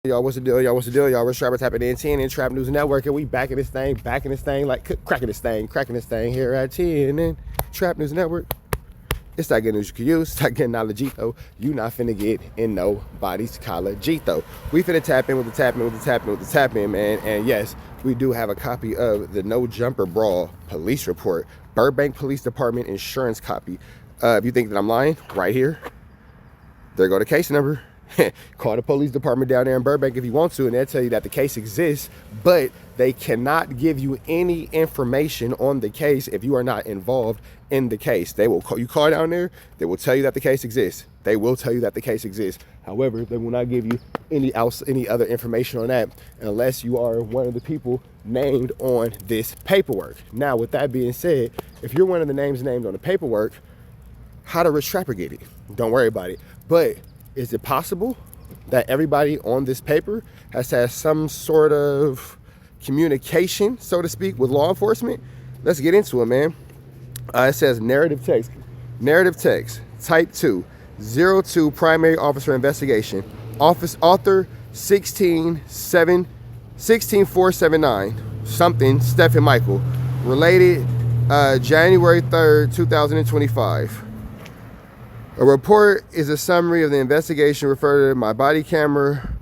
Y'all, what's the deal? Y'all, what's the deal? Y'all, we're Trapper tapping in 10 and Trap News Network, and we back in this thing, like cracking this thing here at 10 and Trap News Network. It's that good news you can use. It's that good knowledge, though. You not finna get in nobody's college, though. We finna tap in with the tap in, man. And yes, we do have a copy of the No Jumper Brawl police report, Burbank Police Department insurance copy. If you think that I'm lying, right here, there go the case number. Call the police department down there in Burbank if you want to, and they'll tell you that the case exists, but they cannot give you any information on the case if you are not involved in the case. They will call you down there, they will tell you that the case exists. They will tell you that the case exists. However, they will not give you any other information on that unless you are one of the people named on this paperwork. Now, with that being said, if you're one of the names named on the paperwork, how did Rich Trapper get it? Don't worry about it. But is it possible that everybody on this paper has had some sort of communication, so to speak, with law enforcement? Let's get into it, man. It says narrative text, type 2, 02 primary officer investigation, author 16479, something, Stephen Michael, related January 3rd, 2025. A report is a summary of the investigation referred to my body camera,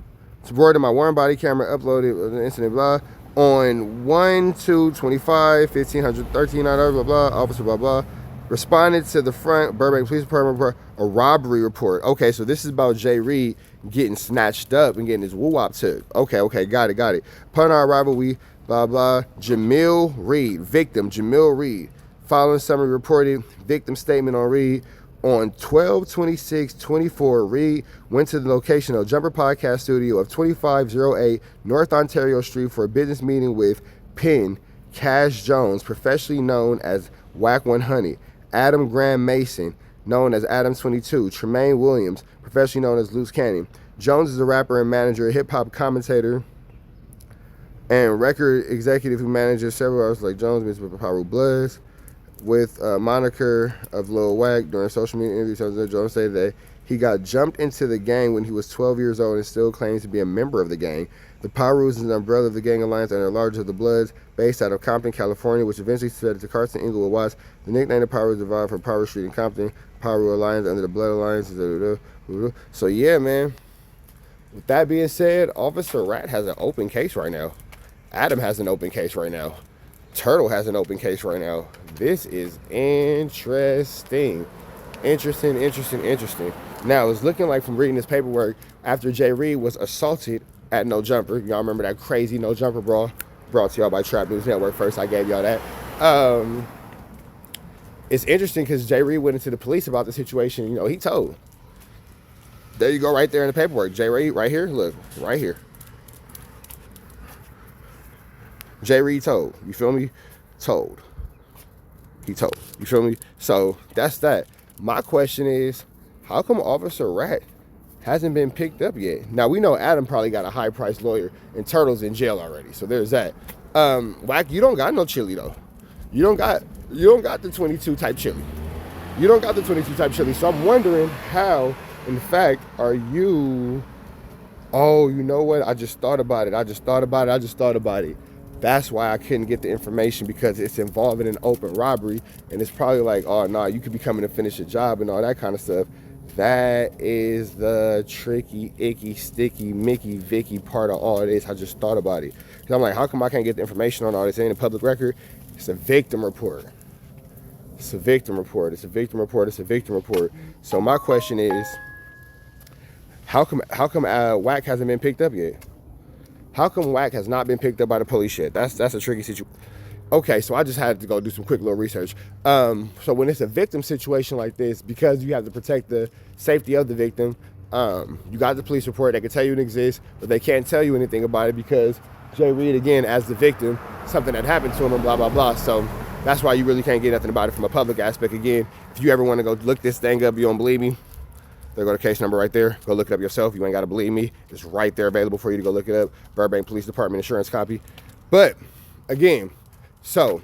supported my Warren body camera, uploaded the incident, blah, on 1/2/25, 1513, blah, blah, officer, blah, blah, responded to the front Burbank Police Department, a robbery report. Okay, so this is about Jay Reed getting snatched up and getting his woo-wop took. Okay, got it. Upon our arrival, we, blah, blah, Jamil Reed, victim, Jamil Reed. Following summary reported victim statement on Reed. On 12/26/24, Reed went to the location of Jumper Podcast Studio of 2508 North Ontario Street for a business meeting with Penn Cash Jones, professionally known as WACK100, Adam Graham Mason, known as ADAM22, Tremaine Williams, professionally known as Loose Cannon. Jones is a rapper and manager, a hip-hop commentator, and record executive who manages several artists like Jones, Mr. Power Bloods, with a moniker of Lil WACK. During social media interviews, Jones said that he got jumped into the gang when he was 12 years old and still claims to be a member of the gang. The Power is an umbrella of the gang alliance and the largest of the Bloods, based out of Compton, California, which eventually spread to Carson, Inglewood, Watts. The nickname of Power is derived from Power Street in Compton. Power Alliance under the Blood Alliance. So yeah, man. With that being said, Officer Rat has an open case right now. Adam has an open case right now. Turtle has an open case right now. This is interesting. Interesting. Now, it's looking like from reading this paperwork, after Jay Reed was assaulted at No Jumper, y'all remember that crazy No Jumper brawl? Brought to y'all by Trap News Network. First, I gave y'all that. It's interesting because Jay Reed went into the police about the situation. You know, he told. There you go, right there in the paperwork. Jay Reed, right here. Look, right here. Jay Reed told. You feel me? Told. He told. You feel me? So that's that. My question is, how come Officer Rat hasn't been picked up yet? Now, we know Adam probably got a high-priced lawyer and Turtle's in jail already. So there's that. WACK, you don't got no chili, though. You don't got the 22 type chili. You don't got the 22 type chili. So I'm wondering how, in fact, are you... Oh, you know what? I just thought about it. That's why I couldn't get the information, because it's involving an open robbery, and it's probably like, oh, nah, you could be coming to finish a job and all that kind of stuff. That is the tricky, icky, sticky, Mickey, Vicky part of all this. I just thought about it. Because I'm like, how come I can't get the information on all this? It ain't a public record. It's a victim report. So my question is, how come WACK hasn't been picked up yet? How come WACK has not been picked up by the police yet? That's a tricky situation. Okay, so I just had to go do some quick little research. So when it's a victim situation like this, because you have to protect the safety of the victim, you got the police report. They can tell you it exists, but they can't tell you anything about it because Jay Reed, again, as the victim, something that happened to him and blah, blah, blah. So that's why you really can't get nothing about it from a public aspect. Again, if you ever want to go look this thing up, you don't believe me, there go the case number right there. Go look it up yourself. You ain't got to believe me. It's right there available for you to go look it up. Burbank Police Department insurance copy. But, again, so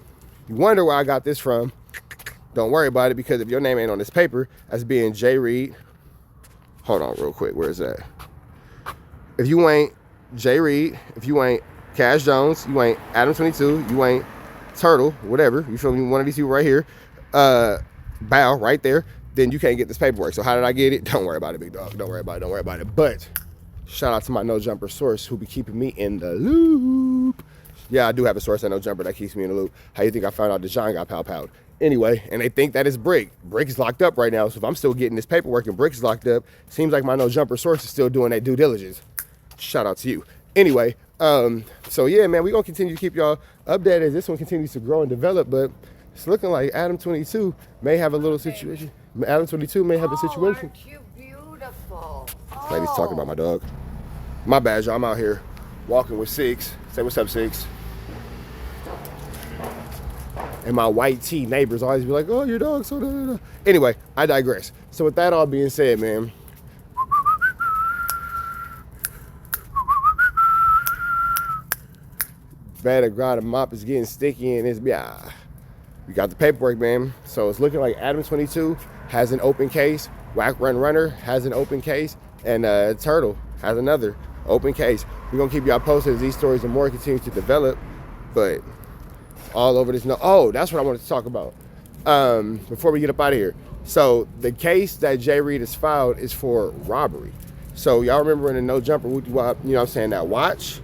you wonder where I got this from. Don't worry about it, because if your name ain't on this paper as being Jay Reed, hold on real quick. Where is that? If you ain't Jay Reed, if you ain't Cash Jones, you ain't ADAM22, you ain't Turtle, whatever, you feel me, one of these people right here, Bow right there, then you can't get this paperwork. So how did I get it? Don't worry about it, big dog. Don't worry about it. Don't worry about it. But shout out to my No Jumper source who be keeping me in the loop. Yeah, I do have a source at No Jumper that keeps me in the loop. How you think I found out Deshaun got pow-powed? Anyway, and they think that is Brick. Brick is locked up right now, so if I'm still getting this paperwork and Brick is locked up, seems like my No Jumper source is still doing that due diligence. Shout out to you. Anyway, so yeah, man, we're going to continue to keep y'all updated as this one continues to grow and develop, but it's looking like ADAM22 may have a little situation. ADAM22 may have a situation. Aren't you beautiful? This lady's talking about my dog. My bad, y'all. I'm out here walking with Six. Say what's up, Six. And my white tee neighbors always be like, oh, your dog's so da. Anyway, I digress. So with that all being said, man, better God, the mop is getting sticky and it's we got the paperwork, man. So it's looking like ADAM22 has an open case, WACK100 has an open case, and Turtle has another open case. We're gonna keep y'all posted as these stories and more continue to develop, but all over this. Oh, that's what I wanted to talk about before we get up out of here. So the case that Jay Reed has filed is for robbery. So y'all remember in the No Jumper, you know what I'm saying, that watch?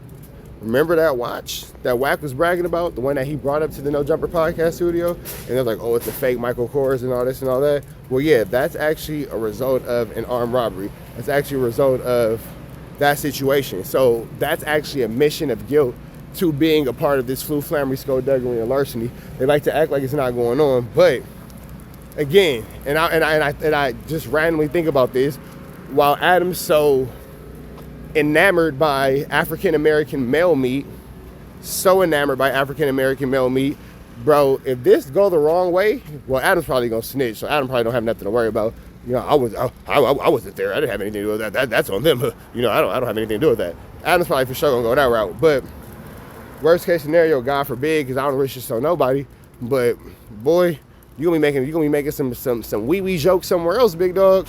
Remember that watch that WACK was bragging about? The one that he brought up to the No Jumper podcast studio? And they're like, oh, it's a fake Michael Kors and all this and all that. Well, yeah, that's actually a result of an armed robbery. That's actually a result of that situation. So that's actually a admission of guilt to being a part of this flammery, skullduggery, and larceny. They like to act like it's not going on. But again, and I just randomly think about this, while Adam's so enamored by African-American male meat, bro, if this go the wrong way, well, Adam's probably gonna snitch, so Adam probably don't have nothing to worry about. You know, I wasn't there. I didn't have anything to do with that. That's on them. You know, I don't have anything to do with that. Adam's probably for sure gonna go that route. But worst case scenario, God forbid, because I don't wish this on nobody. But boy, you gonna be making some wee jokes somewhere else, big dog.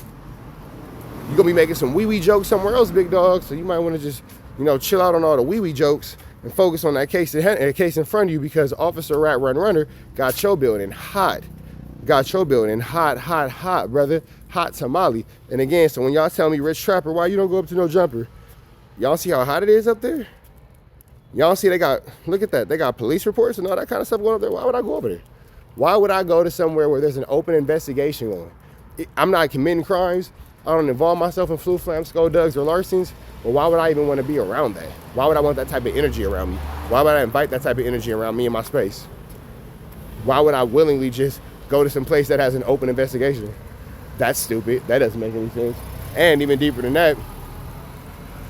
You're gonna be making some wee jokes somewhere else, big dog. So you might want to just, you know, chill out on all the wee jokes and focus on that case in front of you, because Officer Rat Runner got your building hot. Got your building hot, brother. Hot tamale. And again, so when y'all tell me, Rich Trapper, why you don't go up to No Jumper? Y'all see how hot it is up there? Y'all see look at that. They got police reports and all that kind of stuff going up there. Why would I go over there? Why would I go to somewhere where there's an open investigation going? I'm not committing crimes. I don't involve myself in flam, skullduggs, or larcenies. But why would I even want to be around that? Why would I want that type of energy around me? Why would I invite that type of energy around me in my space? Why would I willingly just go to some place that has an open investigation? That's stupid. That doesn't make any sense. And even deeper than that,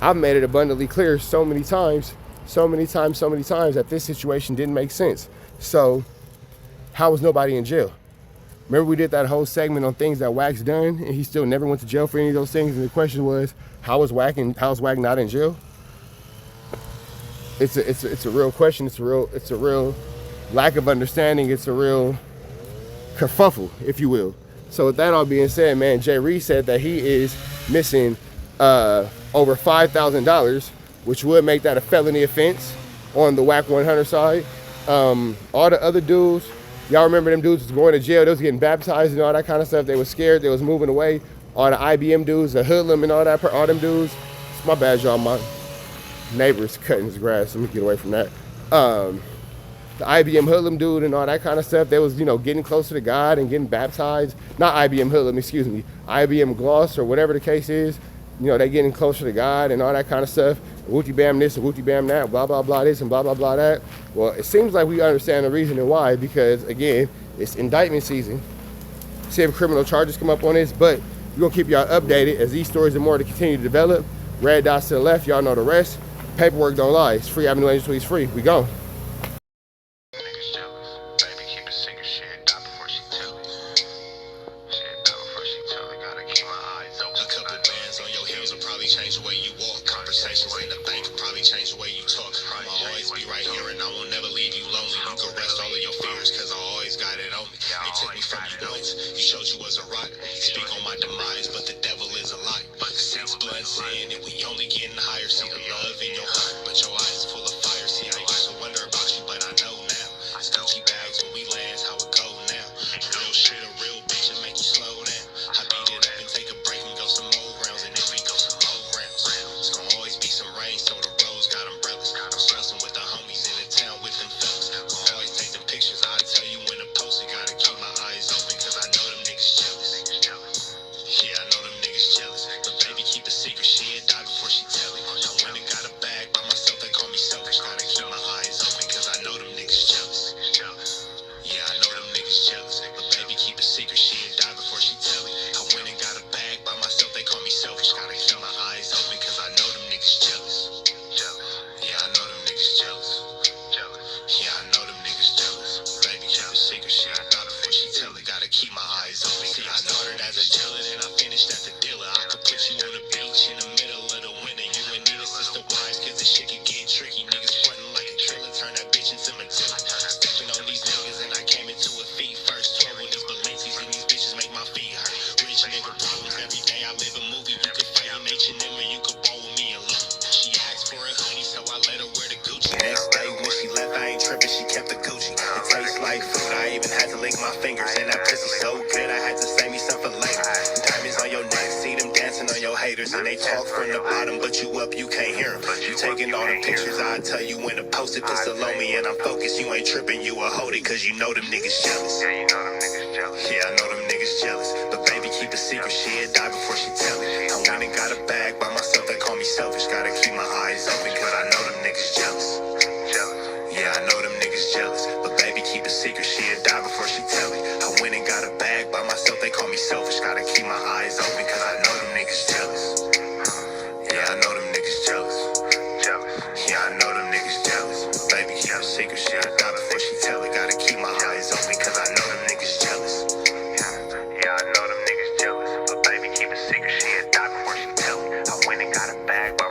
I've made it abundantly clear so many times that this situation didn't make sense. So how was nobody in jail? Remember we did that whole segment on things that WACK's done and he still never went to jail for any of those things, and the question was, how's WACK not in jail? It's a real question. It's a real lack of understanding. It's a real kerfuffle, if you will. So with that all being said, man, Jay Reed said that he is missing over $5,000, which would make that a felony offense on the WACK100 side. All the other dudes, y'all remember them dudes was going to jail, they was getting baptized and all that kind of stuff. They was scared, they was moving away. All the IBM dudes, the hoodlum and all that, all them dudes. It's my bad, y'all. My neighbor's cutting his grass. Let me get away from that. The IBM hoodlum dude and all that kind of stuff, they was, you know, getting closer to God and getting baptized. Not IBM hoodlum, excuse me. IBM gloss or whatever the case is. You know, they getting closer to God and all that kind of stuff. Wooty bam this and wooty bam that, blah, blah, blah this and blah, blah, blah that. Well, it seems like we understand the reason and why, because again, it's indictment season. See if criminal charges come up on this, but we're gonna keep y'all updated as these stories and more to continue to develop. Red dots to the left, y'all know the rest. Paperwork don't lie. It's free. Avenue Angel Tweets free. We gone. Change the way you walk. Conversations in the bank probably change the way you talk. I'ma always be right here and I won't never leave you lonely. You can rest all of your fears cause I always got it on me. They took me from you once. You showed you was a rock. You speak on my demise, but the devil is a lie. Since blood sin and we only getting higher. See the love in your heart. the shit can get tricky. Niggas frontin' like a trailer, turn that bitch into Matilda. Stepping on these niggas and I came into a feet first. 12 on these Balenci's and these bitches make my feet hurt. Rich nigga problems every day, I live a movie. You could fight in H&M or you could ball with me alone. She asked for a hoodie, so I let her wear the Gucci. Next day when she left, I ain't tripping, she kept the Gucci. It tastes like food, I even had to lick my fingers. And that pussy so good, I had to save me some for later. Diamonds on your neck, see them dancing on your haters. And they talk from the bottom, but you up, you can't hear them. You taking all the pictures, I tell you when to post it. Pistol on me and I'm focused, you ain't tripping, you a hold it. Cause you know them niggas jealous. Yeah, you know them niggas jealous. Yeah, I know them niggas jealous. But baby, keep a secret, she'll die before she tell it. I went and got a bag by myself, they call me selfish. Gotta keep my eyes open, cause I know them niggas jealous. Yeah, I know them niggas jealous. But baby, keep a secret, she'll die before she tell it. I went and got a bag by myself, they call me selfish. Gotta keep my eyes open, cause I know them niggas jealous. Yeah, I know them niggas jealous. Yeah, I know them niggas jealous. But baby, keep a secret, she'll die before she tell it. Gotta keep my eyes open, cause I know them niggas jealous. Yeah, I know them niggas jealous. But baby, keep a secret, she'll die before she tell it. I went and got a bag by